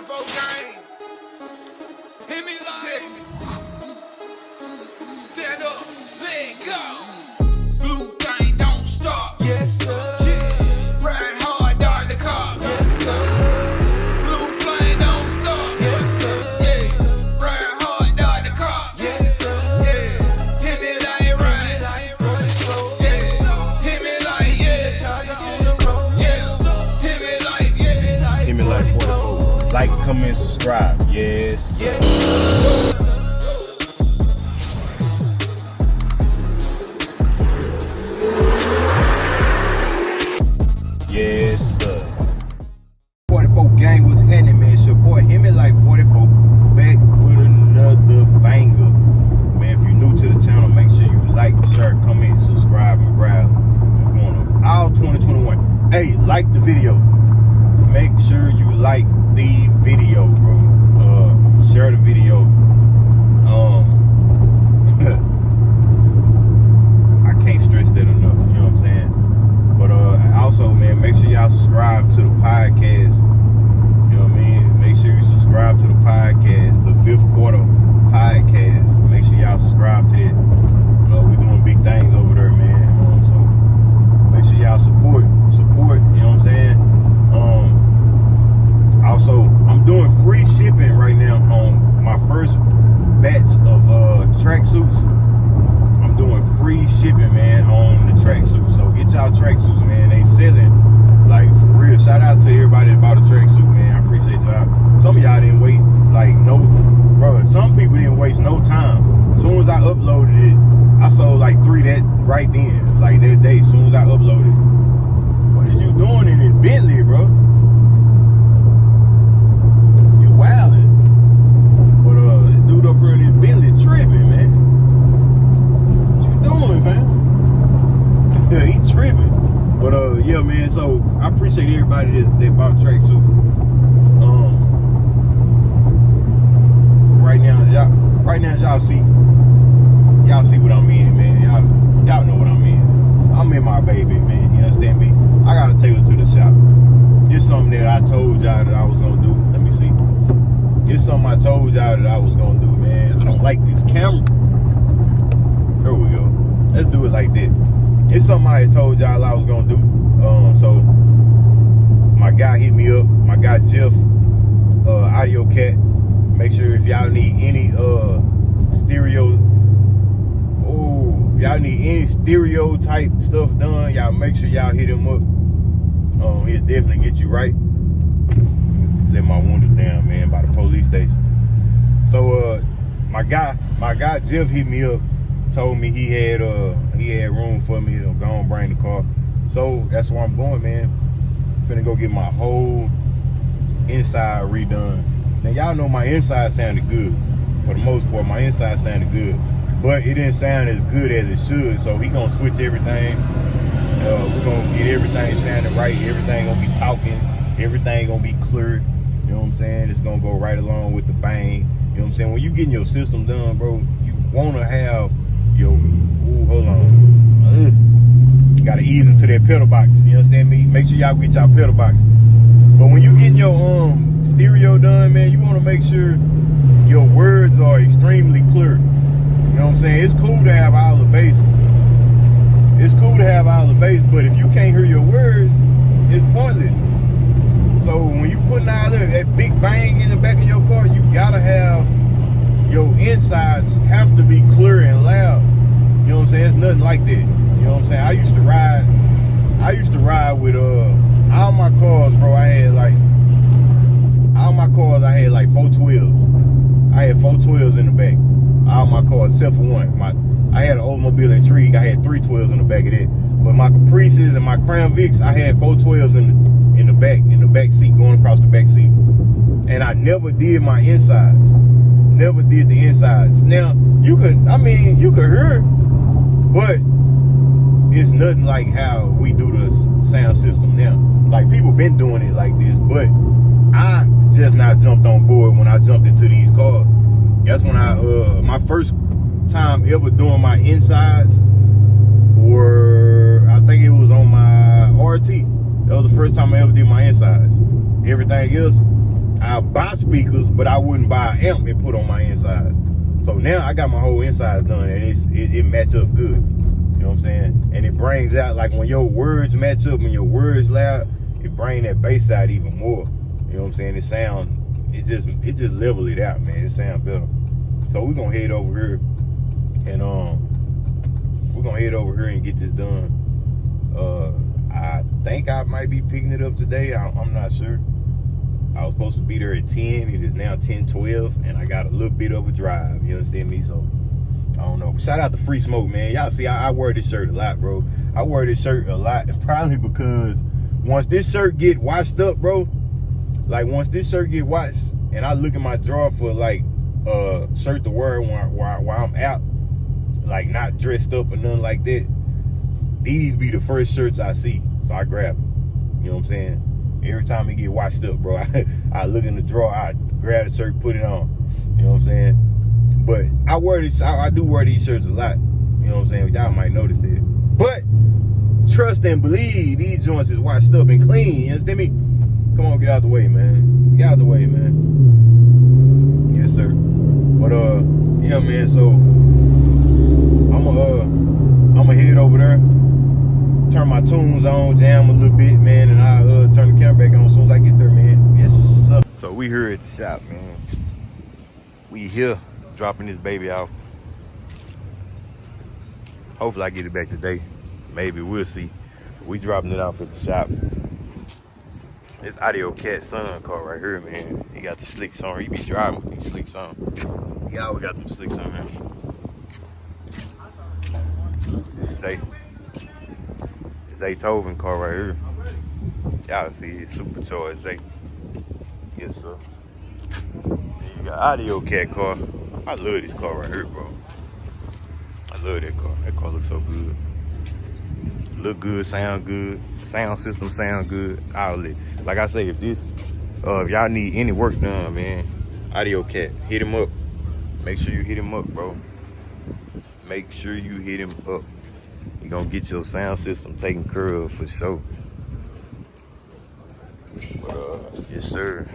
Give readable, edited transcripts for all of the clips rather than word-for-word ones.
44 gang. Hemi Texas. Stand up, let go. Blue gang don't stop. Yes, sir. Yeah. Ride hard, dodge the car. Yes, sir. Blue flame don't stop. Yes, sir. Yeah. Ride hard, dodge the car. Yes, sir. Yeah. Hemi like ride. Yeah. Hemi like yeah. Hemi like 44. Like, comment, subscribe. Yes. Yes, sir. 44 gang was happening, man. It's your boy Hemi like 44 back with another banger. Man, if you're new to the channel, make sure you like, share, comment, subscribe, and browse. We're going to all 2021. Hey, like the video. Make sure you like the video, bro. Share the video. I can't stress that enough, you know what I'm saying? But also, man, make sure y'all subscribe to the podcast. You know what I mean? Make sure you subscribe to the podcast, the 5th Quarter podcast. Make sure y'all subscribe to it. We're doing big things over there, man. So make sure y'all support, you know what I'm saying? Also, I'm doing free shipping right now on my first batch of tracksuits. I'm doing free shipping, man, on the tracksuits. So get y'all tracksuits, man. They selling like for real. Shout out to everybody that bought a tracksuit, man. I appreciate y'all. Some of y'all didn't wait like no, bro. Some people didn't waste no time. As soon as I uploaded it, I sold like 3 that right then, like that day. As soon as I uploaded it. What is you doing in this Bentley, bro? Dude up here in this Bentley tripping, man. What you doing, fam? He tripping. But yeah, man. So I appreciate everybody that bought tracksuit. Right now, y'all see what I'm in, man. Y'all know what I'm in. I'm in my baby, man. You understand me? I gotta take her to the shop. This is something that I told y'all that I was gonna do. Let me see. It's something I told y'all that I was gonna do, man. I don't like this camera. There we go. Let's do it like that. It's something I had told y'all I was gonna do. So my guy hit me up. My guy Jeff, Audio Cat. Make sure if y'all need any stereo, if y'all need any stereo type stuff done, y'all make sure y'all hit him up. He'll definitely get you right. Let my windows down, man, by the police station. So my guy Jeff hit me up, told me he had room for me to go and bring the car. So that's where I'm going, man. Finna go get my whole inside redone. Now y'all know my inside sounded good. For the most part, my inside sounded good, but it didn't sound as good as it should. So he gonna switch everything. We're gonna get everything sounding right. Everything gonna be talking. Everything gonna be clear. You know what I'm saying? It's gonna go right along with the bang. You know what I'm saying? When you getting your system done, bro, you wanna have your, hold on. You gotta ease into that pedal box. You understand me? Make sure y'all get y'all pedal box. But when you getting your stereo done, man, you wanna make sure your words are extremely clear. You know what I'm saying? It's cool to have all the bass. It's cool to have all the bass, but if you can't hear your words, it's pointless. So when you putting all that big bang in the back of your car, you gotta have your insides have to be clear and loud. You know what I'm saying? It's nothing like that. You know what I'm saying? I used to ride with all my cars, bro. I had like 412s. I had 412s in the back. All my cars except for one. I had an Oldsmobile Intrigue. I had 312s in the back of that. But my Caprices and my Crown Vics, I had 412s in the back seat, going across the back seat. And I never did my insides. Never did the insides. Now, you could hear it, but it's nothing like how we do the sound system now. Like, people been doing it like this, but I just not jumped on board when I jumped into these cars. That's when my first time ever doing my insides were, I think it was on my RT. That was the first time I ever did my insides. Everything else, I'll buy speakers, but I wouldn't buy an amp and put on my insides. So now I got my whole insides done, and it match up good. You know what I'm saying? And it brings out, like, when your words match up, when your words loud, it brings that bass out even more. You know what I'm saying? It just level it out, man. It sounds better. So we're gonna head over here and get this done. I think I might be picking it up today. I'm not sure. I was supposed to be there at 10. It is now 10:12, and I got a little bit of a drive. You understand me? So I don't know. Shout out to Free Smoke, man. Y'all see, I wear this shirt a lot, bro. I wear this shirt a lot, probably because once this shirt get washed up, bro, like once this shirt get washed, and I look in my drawer for like shirt to wear while I'm out, like not dressed up or nothing like that, these be the first shirts I see, so I grab them. You know what I'm saying? Every time it get washed up, bro, I look in the drawer, I grab the shirt, put it on. You know what I'm saying? But I do wear these shirts a lot. You know what I'm saying? Y'all might notice that. But trust and believe, these joints is washed up and clean. You understand me? Come on, get out the way, man. Get out the way, man. Yes, sir. But yeah, man. So I'm gonna head over there, turn my tunes on, jam a little bit, man, and I'll turn the camera back on as soon as I get there, man. Yes, sir. So we here at the shop, man. We here dropping this baby off. Hopefully I get it back today. Maybe, we'll see. We dropping it off at the shop. This Audio Cat son car right here, man. He got the slicks on. He be driving with these slicks on. He always got them slicks on him. Zay Tovin car right here. Y'all see it's supercharged Zay. Yes, sir. Then you got Audio Cat car. I love this car right here, bro. I love that car. That car looks so good. Look good, sound good. Sound system sound good. All it. Like I say, if y'all need any work done, man, Audio Cat, hit him up. Make sure you hit him up, bro. Make sure you hit him up. You're gonna get your sound system taken care of for sure. But yes, sir.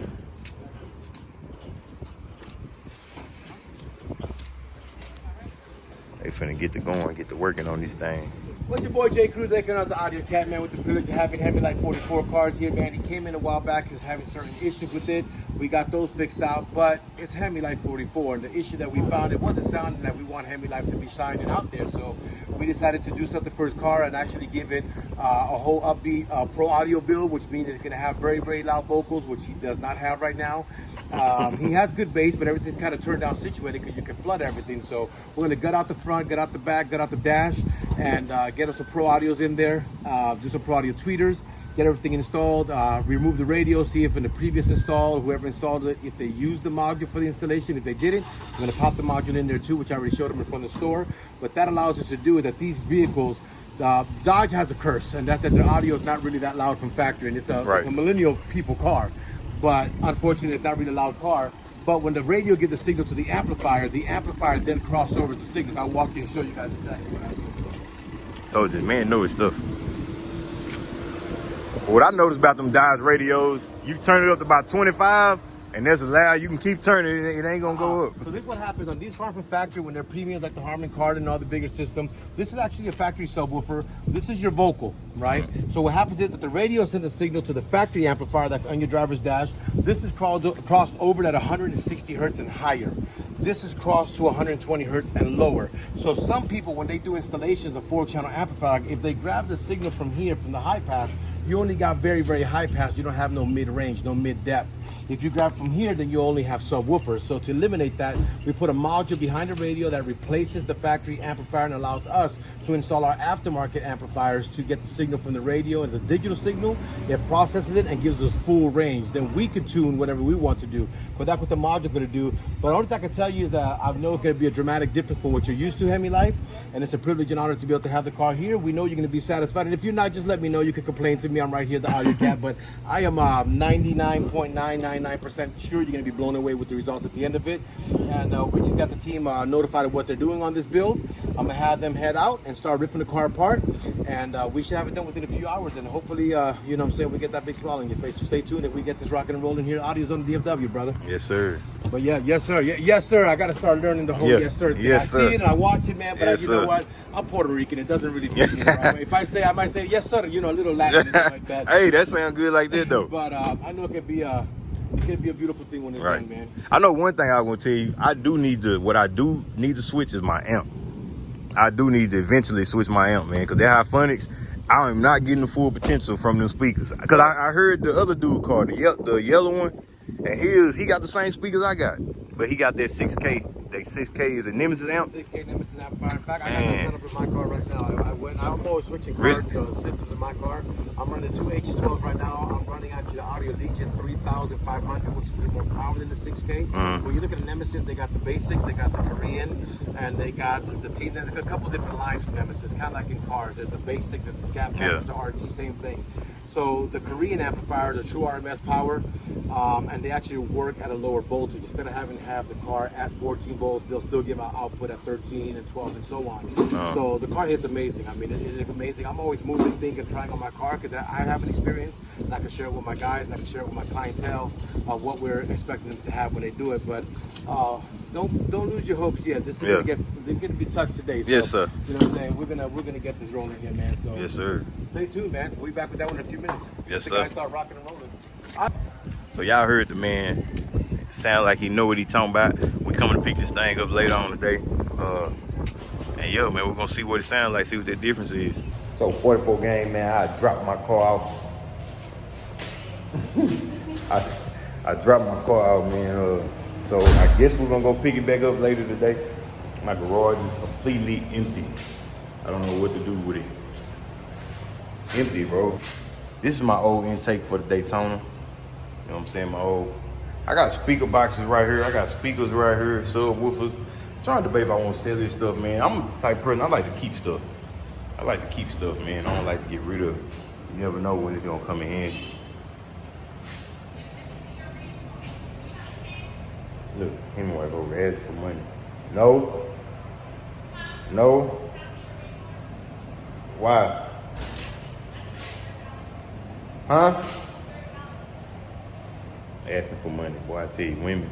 They finna get to going, get to working on this thing. What's your boy Jay Cruz, aka the Audio Cat, man, with the privilege of having Hemiwife44 cars here, man. He came in a while back, he was having certain issues with it. We got those fixed out, but it's Hemiwife44, and the issue that we found, it wasn't sounding that we want Hemiwife to be shining out there, so we decided to do something for his car and actually give it a whole upbeat pro audio build, which means it's gonna have very, very loud vocals, which he does not have right now. He has good bass, but everything's kind of turned down situated because you can flood everything. So we're gonna gut out the front, gut out the back, gut out the dash, and get us some pro audios in there, do some pro audio tweeters, get everything installed, remove the radio, see if in the previous install, whoever installed it, if they used the module for the installation. If they didn't, I'm gonna pop the module in there too, which I already showed them in front of the store. What that allows us to do is that these vehicles, Dodge has a curse, and that their audio is not really that loud from factory, and it's a millennial people car. But unfortunately, it's not really a loud car. But when the radio gives the signal to the amplifier then crosses over to signal. I'll walk you and show you guys exactly what I do. Told you, man, know his stuff. What I noticed about them Dodge radios, you turn it up to about 25, and that's loud. You can keep turning it, it ain't gonna go up. So this is what happens on these cars from factory when they're premiums like the Harman Kardon and all the bigger system. This is actually a factory subwoofer. This is your vocal, right? So what happens is that the radio sends a signal to the factory amplifier that's on your driver's dash. This is crossed over at 160 hertz and higher. This is crossed to 120 hertz and lower. So some people, when they do installations of 4-channel amplifier, if they grab the signal from here, from the high pass, you only got very, very high pass. You don't have no mid-range, no mid-depth. If you grab from here, then you only have subwoofers. So to eliminate that, we put a module behind the radio that replaces the factory amplifier and allows us to install our aftermarket amplifiers to get the signal from the radio as a digital signal. It processes it and gives us full range. Then we can tune whatever we want to do. But that's what the module is going to do. But the only thing I can tell you is that I know it's going to be a dramatic difference from what you're used to, Hemi Life. And it's a privilege and honor to be able to have the car here. We know you're going to be satisfied. And if you're not, just let me know. You can complain to me. I'm right here, the Audio Cat. But I am 99.9 99.99% sure you're going to be blown away with the results at the end of it. And we just got the team notified of what they're doing on this build. I'm going to have them head out and start ripping the car apart. And we should have it done within a few hours. And hopefully, you know what I'm saying, we get that big smile on your face. So stay tuned if we get this rocking and rolling here. Audio's on the DFW, brother. Yes, sir. But yeah, yes, sir. Yes, sir. I got to start learning the whole yes, sir thing. Yes, I sir. see it and I watch it, man. But Yes, you know sir. what? I'm Puerto Rican. It doesn't really fit me the right way. If I say, I might say, yes, sir, you know, a little Latin and stuff like that. Hey, that sounds good like that, though. But I know it can be a beautiful thing when it's done, man. I know one thing I want to tell you. What I do need to switch is my amp. I do need to eventually switch my amp, man, because that Hifonics, I am not getting the full potential from them speakers. Because I heard the other dude called the yellow one, and he got the same speakers I got, but he got that 6K. That 6K is a Nemesis amp. 6K Nemesis amplifier. In fact, I got that set up in my car right now. I'm always switching car systems in my car. I'm running 2 H12s right now. I'm running actually the Audio Legion 3500, which is a little more power than the 6K. When you look at the Nemesis, they got the basics, they got the Korean, and they got the team. There's a couple different lines from Nemesis, kind of like in cars. There's a basic, there's a scat, there's the RT, same thing. So the Korean amplifiers are true RMS power, and they actually work at a lower voltage. Instead of having to have the car at 14 volts, they'll still give out output at 13 and 12 and so on. So the car hits amazing. I mean, it's amazing. I'm always moving, thinking, trying on my car because I have an experience, and I can share it with my guys, and I can share it with my clientele of what we're expecting them to have when they do it. But don't lose your hopes yet. This is gonna be touched today. So, Yes, sir. You know what I'm saying? We're gonna get this rolling here, man. So Yes, sir. stay tuned, man. We'll be back with that one in a few minutes. Yes, The sir. guys start rocking and rolling. So y'all heard the man. Sound like he know what he talking about. We coming to pick this thing up later on today. And yo, man, we're gonna see what it sounds like, see what the difference is. So 44 game, man, I dropped my car off. I dropped my car out, man. So I guess we're gonna go pick it back up later today. My garage is completely empty. I don't know what to do with it. Empty, bro. This is my old intake for the Daytona. You know what I'm saying? I got speaker boxes right here. I got speakers right here, subwoofers. I'm trying to debate if I want to sell this stuff, man. I'm the type of person, I like to keep stuff. I like to keep stuff, man. I don't like to get rid of it. You never know when it's gonna come in handy. Look, Hemiwife over asking for money. No. Why? Huh? Asking for money, boy. I tell you, women.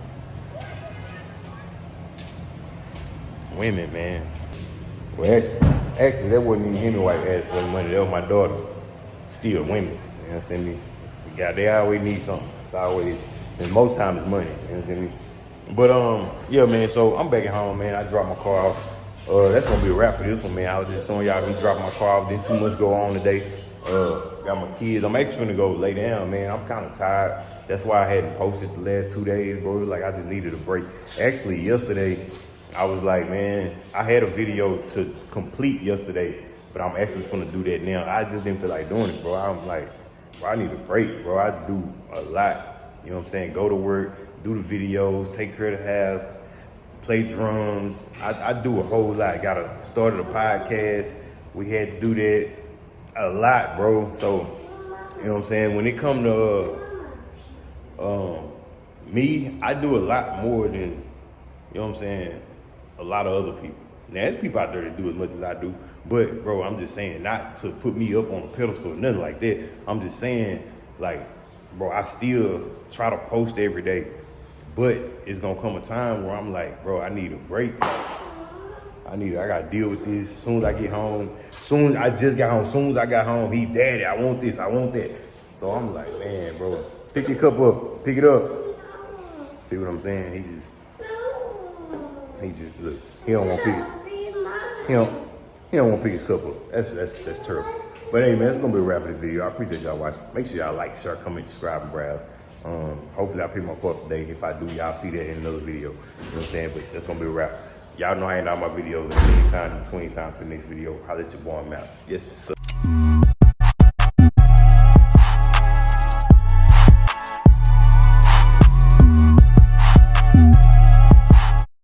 Women, man. Well, actually, that wasn't even Hemiwife asking for the money. That was my daughter. Still, women. You understand me? They always need something. It's always, and most times it's money. You understand me? But yeah, man. So I'm back at home, man. I dropped my car off. That's gonna be a wrap for this one, man. I was just showing y'all me dropping my car off. Didn't too much go on today. Got my kids. I'm actually gonna go lay down, man. I'm kind of tired. That's why I hadn't posted the last 2 days, bro. It was like I just needed a break. Actually, yesterday, I was like, man, I had a video to complete yesterday, but I'm actually gonna do that now. I just didn't feel like doing it, bro. I'm like, bro, I need a break, bro. I do a lot. You know what I'm saying? Go to work, do the videos, take care of the house, play drums. I do a whole lot. Started a podcast. We had to do that a lot, bro. So, you know what I'm saying? When it come to me, I do a lot more than, you know what I'm saying, a lot of other people. Now, there's people out there that do as much as I do, but, bro, I'm just saying, not to put me up on a pedestal or nothing like that. I'm just saying, like, bro, I still try to post every day, but it's gonna come a time where I'm like, bro, I need a break. I gotta deal with this as soon as I get home. I just got home. As soon as I got home, he, daddy, I want this, I want that. So I'm like, man, bro, pick your cup up, pick it up. See what I'm saying? He just look, he don't want to pick it. He don't want to pick his cup up. That's terrible. But hey, man, it's gonna be a wrap for the video. I appreciate y'all watching. Make sure y'all like, share, comment, subscribe, and browse. Hopefully I pick my foot up today. If I do, y'all see that in another video. You know what I'm saying? But that's gonna be a wrap. Y'all know I ain't on my videos anytime between times for the next video. Holla at your boy, I'm out. Yes, sir.